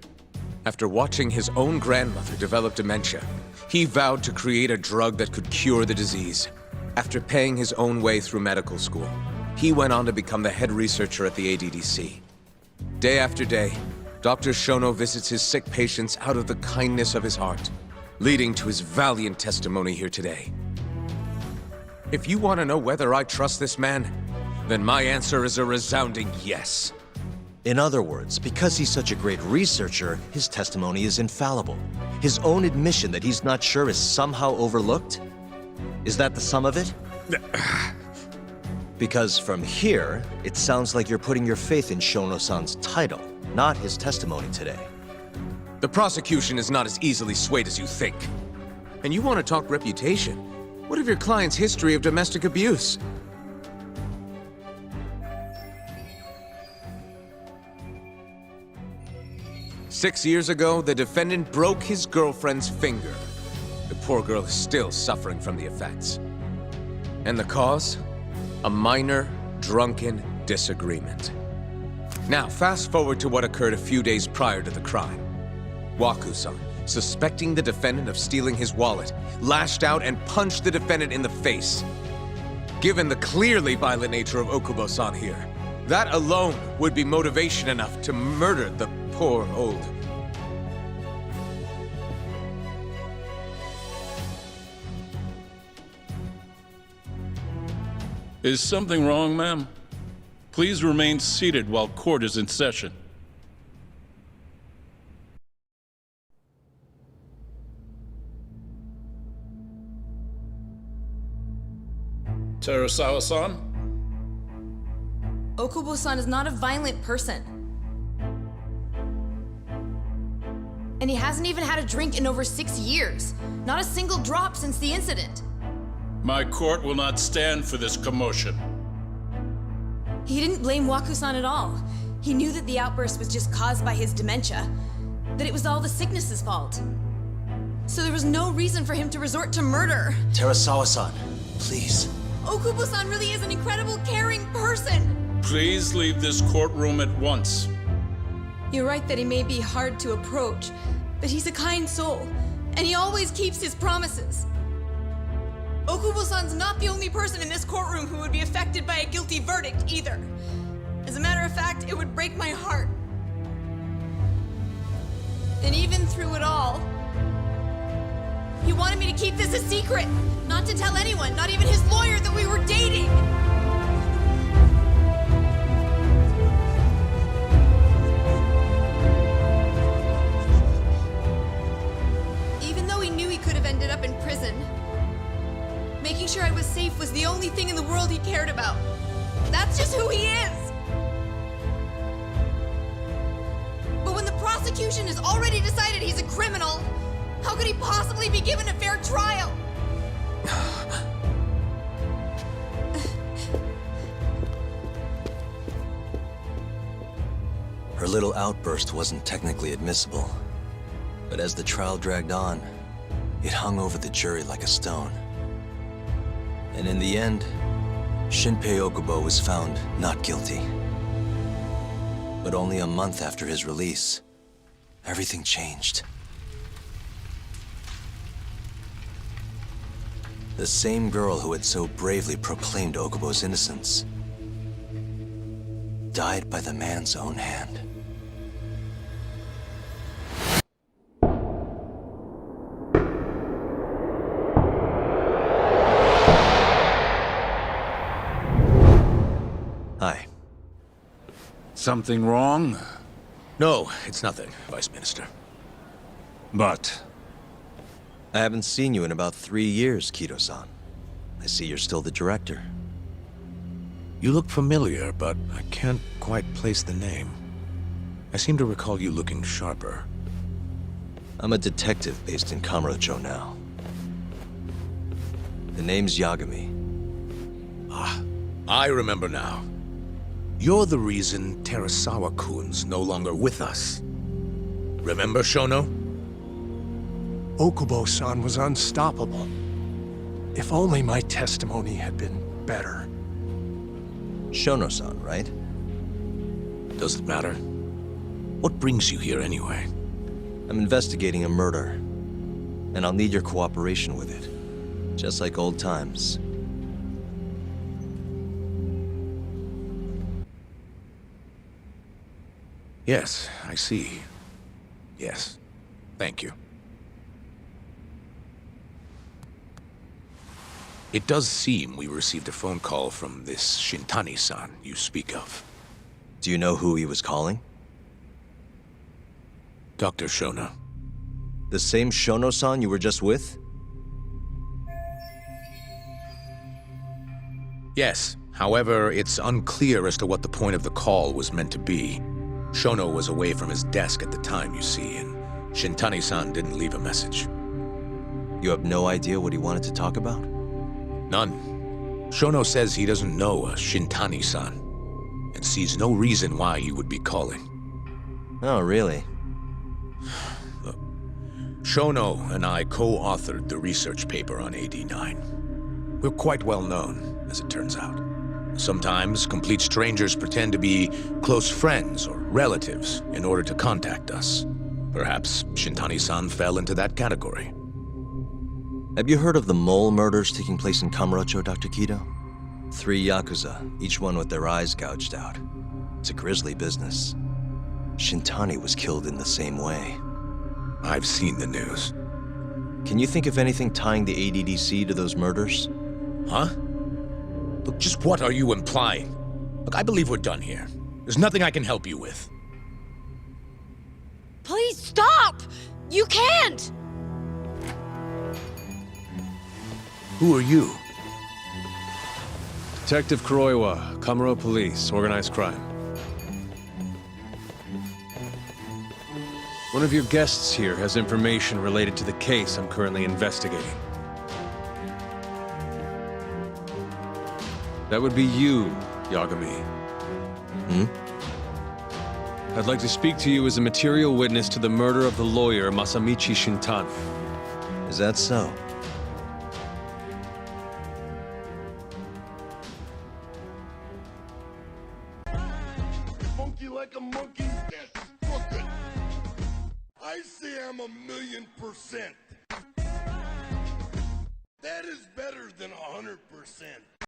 After watching his own grandmother develop dementia, he vowed to create a drug that could cure the disease. After paying his own way through medical school, he went on to become the head researcher at the ADDC. Day after day, Dr. Shono visits his sick patients out of the kindness of his heart, leading to his valiant testimony here today. If you want to know whether I trust this man, then my answer is a resounding yes. In other words, because he's such a great researcher, his testimony is infallible. His own admission that he's not sure is somehow overlooked? Is that the sum of it? Because from here, it sounds like you're putting your faith in Shono-san's title, not his testimony today. The prosecution is not as easily swayed as you think. And you want to talk reputation? What of your client's history of domestic abuse? Six years ago, the defendant broke his girlfriend's finger. The poor girl is still suffering from the effects. And the cause? A minor, drunken disagreement. Now, fast forward to what occurred a few days prior to the crime. Waku-san, suspecting the defendant of stealing his wallet, lashed out and punched the defendant in the face. Given the clearly violent nature of Okubo-san here, that alone would be motivation enough to murder the poor old... Is something wrong, ma'am? Please remain seated while court is in session. Terasawa-san? Okubo-san is not a violent person. And he hasn't even had a drink in over 6 years. Not a single drop since the incident. My court will not stand for this commotion. He didn't blame Waku-san at all. He knew that the outburst was just caused by his dementia, that it was all the sickness's fault. So there was no reason for him to resort to murder. Terasawa-san, please. Okubo-san really is an incredible, caring person. Please leave this courtroom at once. You're right that he may be hard to approach, but he's a kind soul, and he always keeps his promises. Okubo-san's not the only person in this courtroom who would be affected by a guilty verdict, either. As a matter of fact, it would break my heart. And even through it all, he wanted me to keep this a secret, not to tell anyone, not even his lawyer, that we were dating. Even though he knew he could have ended up in prison, making sure I was safe was the only thing in the world he cared about. That's just who he is! But when the prosecution has already decided he's a criminal, how could he possibly be given a fair trial? Her little outburst wasn't technically admissible, but as the trial dragged on, it hung over the jury like a stone. And in the end, Shinpei Okubo was found not guilty. But only a month after his release, everything changed. The same girl who had so bravely proclaimed Okubo's innocence died by the man's own hand. Hi. Something wrong? No, it's nothing, Vice Minister. But... I haven't seen you in about 3 years, Kido-san. I see you're still the director. You look familiar, but I can't quite place the name. I seem to recall you looking sharper. I'm a detective based in Kamurocho now. The name's Yagami. Ah, I remember now. You're the reason Terasawa-kun's no longer with us. Remember, Shono? Okubo-san was unstoppable. If only my testimony had been better. Shono-san, right? Does it matter? What brings you here anyway? I'm investigating a murder, and I'll need your cooperation with it. Just like old times. Yes, I see. Yes. Thank you. It does seem we received a phone call from this Shintani-san you speak of. Do you know who he was calling? Dr. Shono. The same Shono-san you were just with? Yes. However, it's unclear as to what the point of the call was meant to be. Shono was away from his desk at the time, you see, and Shintani-san didn't leave a message. You have no idea what he wanted to talk about? None. Shono says he doesn't know a Shintani-san, and sees no reason why he would be calling. Oh, really? Look, Shono and I co-authored the research paper on AD9. We're quite well known, as it turns out. Sometimes, complete strangers pretend to be close friends or relatives in order to contact us. Perhaps Shintani-san fell into that category. Have you heard of the Mole murders taking place in Kamurocho, Dr. Kido? 3 yakuza, each one with their eyes gouged out. It's a grisly business. Shintani was killed in the same way. I've seen the news. Can you think of anything tying the ADDC to those murders? Huh? Look, just what are you implying? Look, I believe we're done here. There's nothing I can help you with. Please stop! You can't! Who are you? Detective Kuroiwa, Kamurocho Police, Organized Crime. One of your guests here has information related to the case I'm currently investigating. That would be you, Yagami. I'd like to speak to you as a material witness to the murder of the lawyer Masamichi Shintani. Is that so? Funky like a monkey, yes, fuck it. I say I'm 1,000,000%. That is better than 100%.